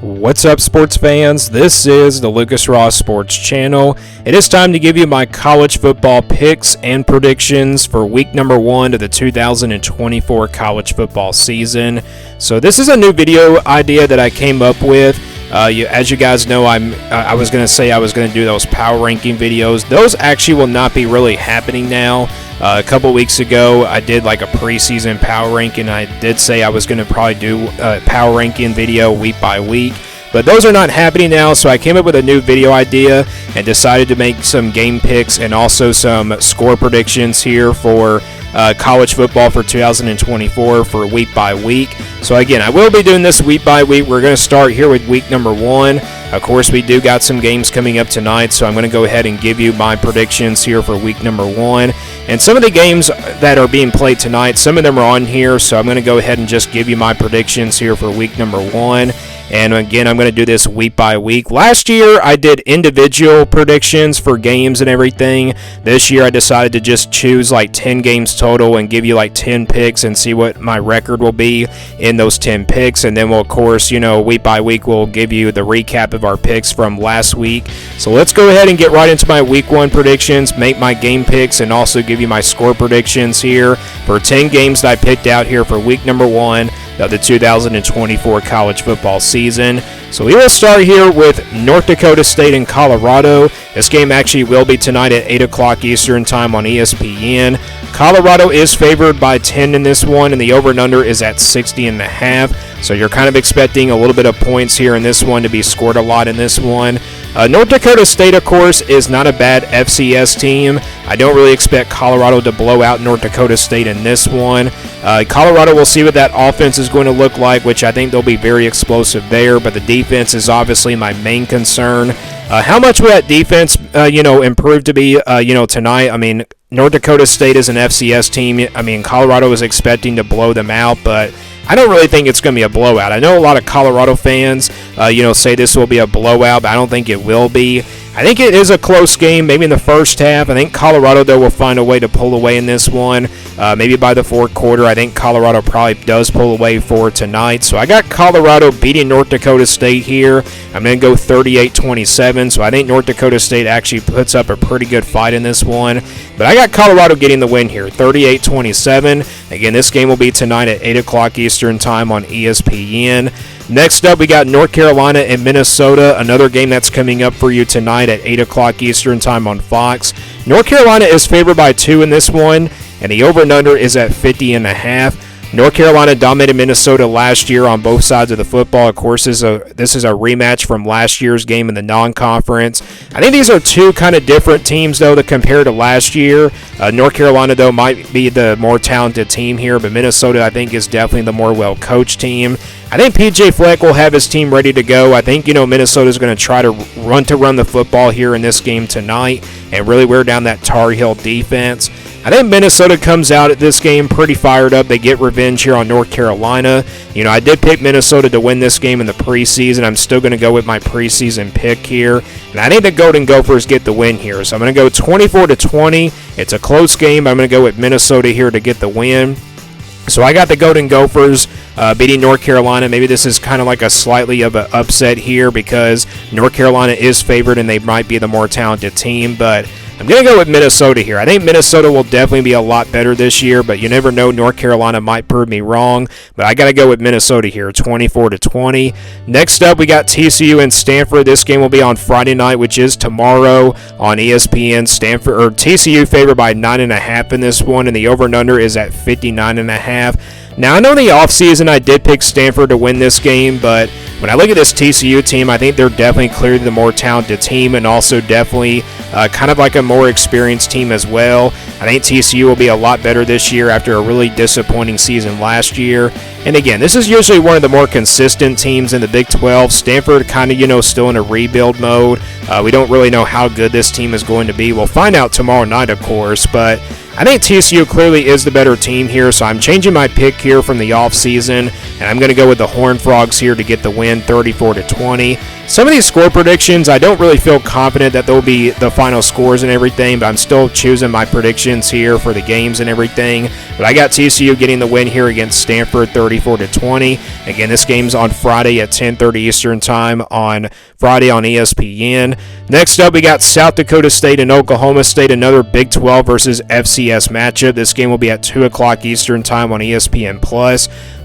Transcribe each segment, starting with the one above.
What's up, sports fans? This is the Lucas Ross Sports Channel. It is time to give you my college football picks and predictions for week number 1 of the 2024 college football season. So this is a new video idea that I came up with. As you guys know, I was going to say I was going to do those power ranking videos. Those actually will not be really happening now. A couple weeks ago, I did like a preseason power ranking. I did say I was going to probably do a power ranking video week by week, but those are not happening now, so I came up with a new video idea and decided to make some game picks and also some score predictions here for college football for 2024 for week by week. So again, I will be doing this week by week. We're going to start here with week number 1. Of course, we do got some games coming up tonight, so I'm going to go ahead and give you my predictions here for week number 1. And some of the games that are being played tonight, some of them are on here, so I'm going to go ahead and just give you my predictions here for week number 1. And again, I'm going to do this week by week. Last year, I did individual predictions for games and everything. This year, I decided to just choose like 10 games total and give you like 10 picks and see what my record will be in those 10 picks. And then we'll, of course, week by week, we'll give you the recap of our picks from last week. So let's go ahead and get right into my week 1 predictions, make my game picks, and also give you my score predictions here for 10 games that I picked out here for week number 1 of the 2024 college football season. So we will start here with North Dakota State and Colorado. This game actually will be tonight at 8 o'clock Eastern time on ESPN. Colorado is favored by 10 in this one, and the over and under is at 60.5. So you're kind of expecting a little bit of points here in this one to be scored a lot in this one. North Dakota State, of course, is not a bad FCS team. I don't really expect Colorado to blow out North Dakota State in this one. Colorado, will see what that offense is going to look like, which I think they'll be very explosive there, but the defense is obviously my main concern. How much will that defense, improve to be, tonight? I mean, North Dakota State is an FCS team. I mean, Colorado is expecting to blow them out, but I don't really think it's going to be a blowout. I know a lot of Colorado fans, say this will be a blowout, but I don't think it will be. I think it is a close game, maybe in the first half. I think Colorado, though, will find a way to pull away in this one. Maybe by the fourth quarter, I think Colorado probably does pull away for tonight. So I got Colorado beating North Dakota State here. I'm going to go 38-27. So I think North Dakota State actually puts up a pretty good fight in this one. But I got Colorado getting the win here, 38-27. Again, this game will be tonight at 8 o'clock Eastern time on ESPN. Next up, we got North Carolina and Minnesota, another game that's coming up for you tonight at 8 o'clock Eastern time on Fox. North Carolina is favored by 2 in this one, and the over and under is at 50.5. North Carolina dominated Minnesota last year on both sides of the football. Of course, this is a rematch from last year's game in the non-conference. I think these are two kind of different teams, though, to compare to last year. North Carolina, though, might be the more talented team here, but Minnesota, I think, is definitely the more well-coached team. I think P.J. Fleck will have his team ready to go. I think, Minnesota's going to try to run the football here in this game tonight and really wear down that Tar Heel defense. I think Minnesota comes out at this game pretty fired up. They get revenge here on North Carolina. I did pick Minnesota to win this game in the preseason. I'm still going to go with my preseason pick here. And I think the Golden Gophers get the win here. So I'm going to go 24-20. It's a close game. I'm going to go with Minnesota here to get the win. So I got the Golden Gophers beating North Carolina. Maybe this is kind of like a slightly of an upset here because North Carolina is favored and they might be the more talented team, but I'm going to go with Minnesota here. I think Minnesota will definitely be a lot better this year, but you never know. North Carolina might prove me wrong, but I got to go with Minnesota here, 24-20. Next up, we got TCU and Stanford. This game will be on Friday night, which is tomorrow on ESPN. TCU favored by 9.5 in this one, and the over and under is at 59.5. Now, I know in the offseason I did pick Stanford to win this game, but when I look at this TCU team, I think they're definitely clearly the more talented team and also definitely kind of like a more experienced team as well. I think TCU will be a lot better this year after a really disappointing season last year. And again, this is usually one of the more consistent teams in the Big 12. Stanford kind of, still in a rebuild mode. We don't really know how good this team is going to be. We'll find out tomorrow night, of course, but I think TCU clearly is the better team here, so I'm changing my pick here from the offseason, and I'm going to go with the Horned Frogs here to get the win, 34-20. Some of these score predictions, I don't really feel confident that they'll be the final scores and everything, but I'm still choosing my predictions here for the games and everything. But I got TCU getting the win here against Stanford, 34-20. Again, this game's on Friday at 10:30 Eastern Time on Friday on ESPN. Next up, we got South Dakota State and Oklahoma State, another Big 12 versus FCS matchup. This game will be at 2 o'clock Eastern Time on ESPN+.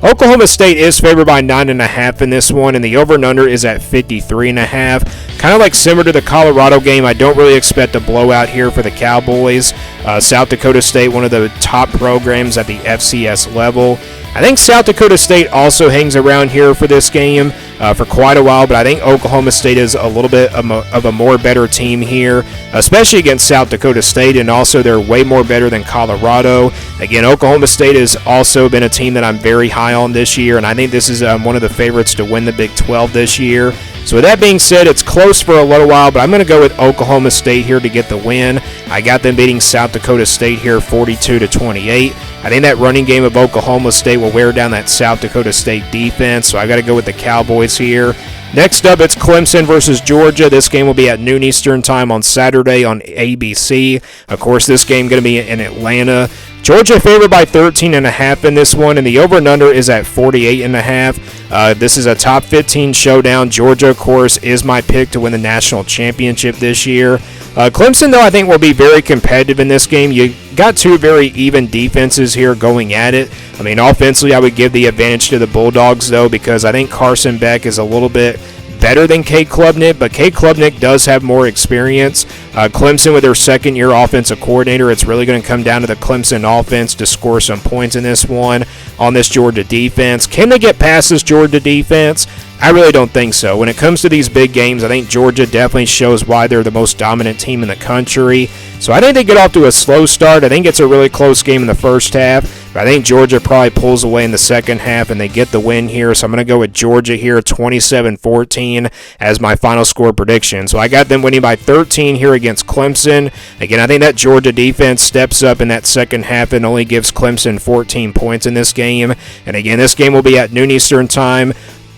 Oklahoma State is favored by 9.5 in this one, and the over and under is at 53.5. Kind of like similar to the Colorado game, I don't really expect a blowout here for the Cowboys. South Dakota State, one of the top programs at the FCS level. I think South Dakota State also hangs around here for this game for quite a while, but I think Oklahoma State is a little bit of a more better team here, especially against South Dakota State, and also they're way more better than Colorado. Again, Oklahoma State has also been a team that I'm very high on this year, and I think this is one of the favorites to win the Big 12 this year. So with that being said, it's close for a little while, but I'm going to go with Oklahoma State here to get the win. I got them beating South Dakota State here 42-28. I think that running game of Oklahoma State will wear down that South Dakota State defense, so I got to go with the Cowboys here. Next up, it's Clemson versus Georgia. This game will be at noon Eastern Time on Saturday on ABC. Of course, this game going to be in Atlanta. Georgia favored by 13.5 in this one, and the over and under is at 48.5. This is a top 15 showdown. Georgia, of course, is my pick to win the national championship this year. Clemson, though, I think will be very competitive in this game. You got two very even defenses here going at it. I mean, offensively, I would give the advantage to the Bulldogs, though, because I think Carson Beck is a little bit better than Cade Klubnik, but Cade Klubnik does have more experience. Clemson, with their second-year offensive coordinator, it's really going to come down to the Clemson offense to score some points in this one on this Georgia defense. Can they get past this Georgia defense? I really don't think so. When it comes to these big games, I think Georgia definitely shows why they're the most dominant team in the country. So I think they get off to a slow start. I think it's a really close game in the first half, but I think Georgia probably pulls away in the second half and they get the win here. So I'm going to go with Georgia here, 27-14 as my final score prediction. So I got them winning by 13 here against Clemson. Again, I think that Georgia defense steps up in that second half and only gives Clemson 14 points in this game. And again, this game will be at noon Eastern Time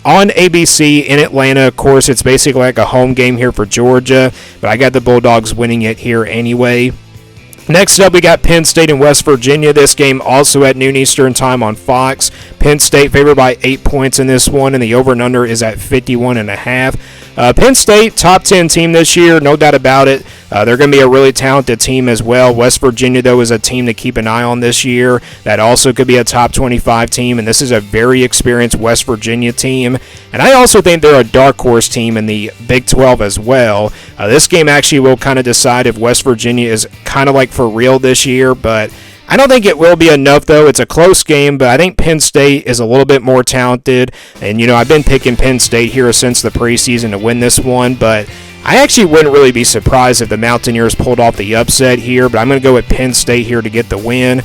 on ABC in Atlanta. Of course, it's basically like a home game here for Georgia, but I got the Bulldogs winning it here anyway. Next up, we got Penn State and West Virginia. This game also at noon Eastern Time on Fox. Penn State favored by 8 points in this one, and the over and under is at 51.5. Penn State, top 10 team this year, no doubt about it. They're going to be a really talented team as well. West Virginia, though, is a team to keep an eye on this year. That also could be a top 25 team, and this is a very experienced West Virginia team. And I also think they're a dark horse team in the Big 12 as well. This game actually will kind of decide if West Virginia is kind of like for real this year, but I don't think it will be enough, though. It's a close game, but I think Penn State is a little bit more talented. And, I've been picking Penn State here since the preseason to win this one, but I actually wouldn't really be surprised if the Mountaineers pulled off the upset here, but I'm going to go with Penn State here to get the win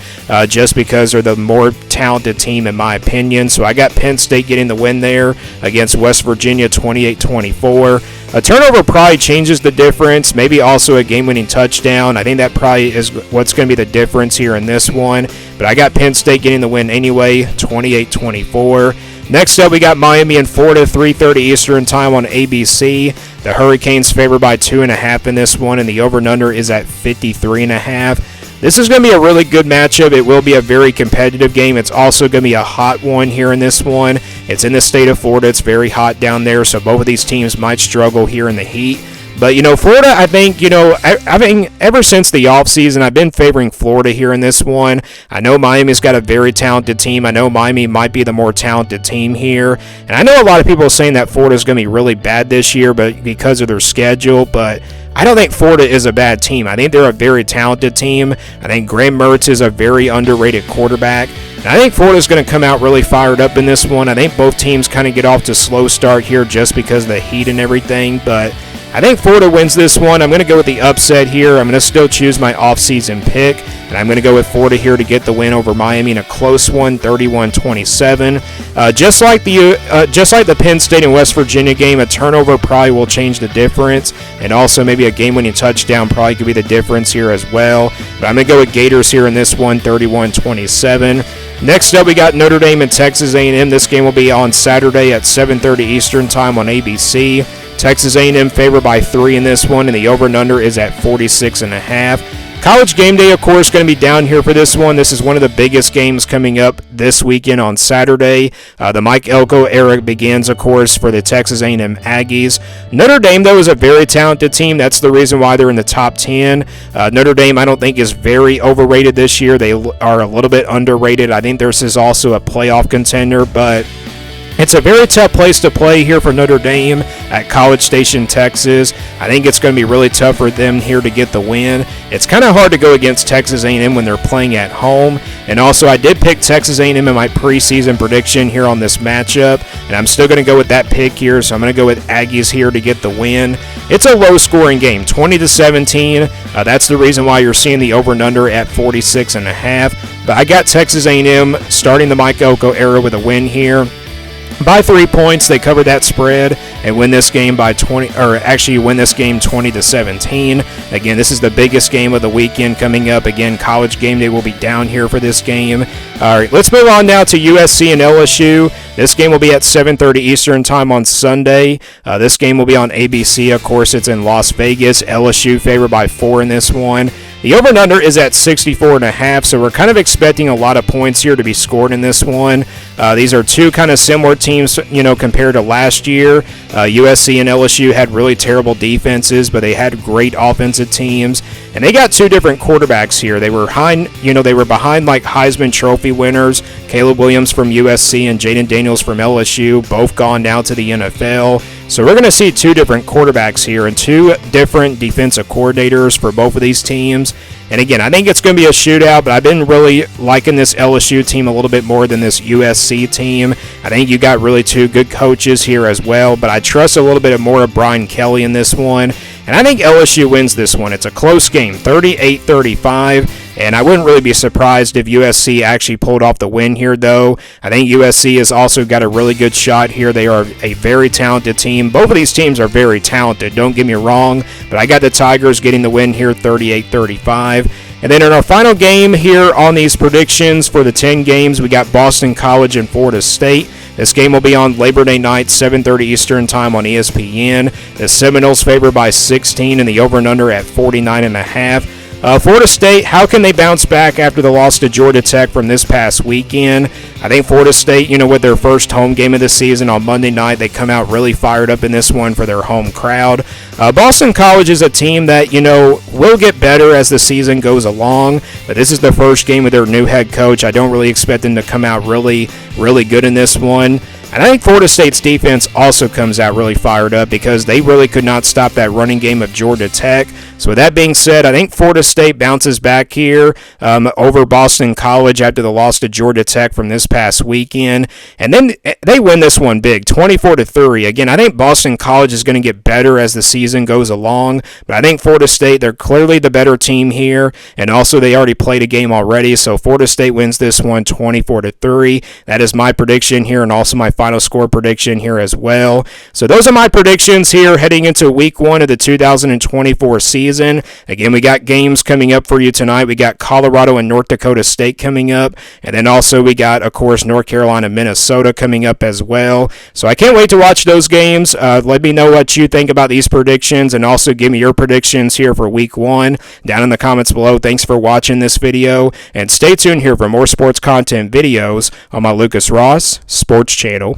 just because they're the more talented team in my opinion. So I got Penn State getting the win there against West Virginia, 28-24. A turnover probably changes the difference, maybe also a game-winning touchdown. I think that probably is what's going to be the difference here in this one, but I got Penn State getting the win anyway, 28-24. Next up, we got Miami and Florida, 3:30 Eastern Time on ABC. The Hurricanes favored by 2.5 in this one, and the over-and-under is at 53.5. This is going to be a really good matchup. It will be a very competitive game. It's also going to be a hot one here in this one. It's in the state of Florida. It's very hot down there, so both of these teams might struggle here in the heat. But, Florida, I think, I mean, ever since the offseason, I've been favoring Florida here in this one. I know Miami's got a very talented team. I know Miami might be the more talented team here. And I know a lot of people are saying that Florida's going to be really bad this year because of their schedule, but I don't think Florida is a bad team. I think they're a very talented team. I think Graham Mertz is a very underrated quarterback. And I think Florida's going to come out really fired up in this one. I think both teams kind of get off to a slow start here just because of the heat and everything, but I think Florida wins this one. I'm going to go with the upset here. I'm going to still choose my offseason pick, and I'm going to go with Florida here to get the win over Miami in a close one, 31-27. Just like the Penn State and West Virginia game, a turnover probably will change the difference, and also maybe a game-winning touchdown probably could be the difference here as well. But I'm going to go with Gators here in this one, 31-27. Next up, we got Notre Dame and Texas A&M. This game will be on Saturday at 7:30 Eastern Time on ABC. Texas A&M favored by 3 in this one, and the over and under is at 46.5. College game day, of course, going to be down here for this one. This is one of the biggest games coming up this weekend on Saturday. The Mike Elko era begins, of course, for the Texas A&M Aggies. Notre Dame, though, is a very talented team. That's the reason why they're in the top 10. Notre Dame, I don't think, is very overrated this year. They are a little bit underrated. I think this is also a playoff contender, but it's a very tough place to play here for Notre Dame at College Station, Texas. I think it's going to be really tough for them here to get the win. It's kind of hard to go against Texas A&M when they're playing at home. And also, I did pick Texas A&M in my preseason prediction here on this matchup, and I'm still going to go with that pick here. So I'm going to go with Aggies here to get the win. It's a low-scoring game, 20-17. That's the reason why you're seeing the over and under at 46.5. But I got Texas A&M starting the Mike Elko era with a win here. By 3 points, they cover that spread and win this game by 20, or actually win this game 20-17. Again, this is the biggest game of the weekend coming up. Again, College game day will be down here for this game. All right, let's move on now to USC and LSU. This game will be at 7:30 Eastern Time on Sunday. This game will be on ABC. Of course, it's in Las Vegas. LSU favored by 4 in this one. The over and under is at 64.5, so we're kind of expecting a lot of points here to be scored in this one. These are two kind of similar teams, compared to last year. USC and LSU had really terrible defenses, but they had great offensive teams, and they got two different quarterbacks here. They were behind, like Heisman Trophy winners, Caleb Williams from USC and Jaden Daniels from LSU, both gone now to the NFL. So we're going to see two different quarterbacks here and two different defensive coordinators for both of these teams. And again, I think it's going to be a shootout, but I've been really liking this LSU team a little bit more than this USC team. I think you got really two good coaches here as well, but I trust a little bit more of Brian Kelly in this one. And I think LSU wins this one. It's a close game, 38-35. And I wouldn't really be surprised if USC actually pulled off the win here, though. I think USC has also got a really good shot here. They are a very talented team. Both of these teams are very talented, don't get me wrong. But I got the Tigers getting the win here, 38-35. And then in our final game here on these predictions for the 10 games, we got Boston College and Florida State. This game will be on Labor Day night, 7:30 Eastern Time on ESPN. The Seminoles favored by 16 and the over and under at 49.5. Florida State, how can they bounce back after the loss to Georgia Tech from this past weekend? I think Florida State, with their first home game of the season on Monday night, they come out really fired up in this one for their home crowd. Boston College is a team that, will get better as the season goes along, but this is the first game with their new head coach. I don't really expect them to come out really, really good in this one. And I think Florida State's defense also comes out really fired up because they really could not stop that running game of Georgia Tech. So with that being said, I think Florida State bounces back here over Boston College after the loss to Georgia Tech from this past weekend. And then they win this one big, 24-3. Again, I think Boston College is going to get better as the season goes along. But I think Florida State, they're clearly the better team here. And also they already played a game already. So Florida State wins this one 24-3. That is my prediction here and also my final score prediction here as well. So those are my predictions here heading into week 1 of the 2024 season. Again, we got games coming up for you tonight. We got Colorado and North Dakota State coming up. And then also we got, of course, North Carolina, Minnesota coming up as well. So I can't wait to watch those games. Let me know what you think about these predictions and also give me your predictions here for week 1 down in the comments below. Thanks for watching this video and stay tuned here for more sports content videos on my Lucas Ross Sports Channel.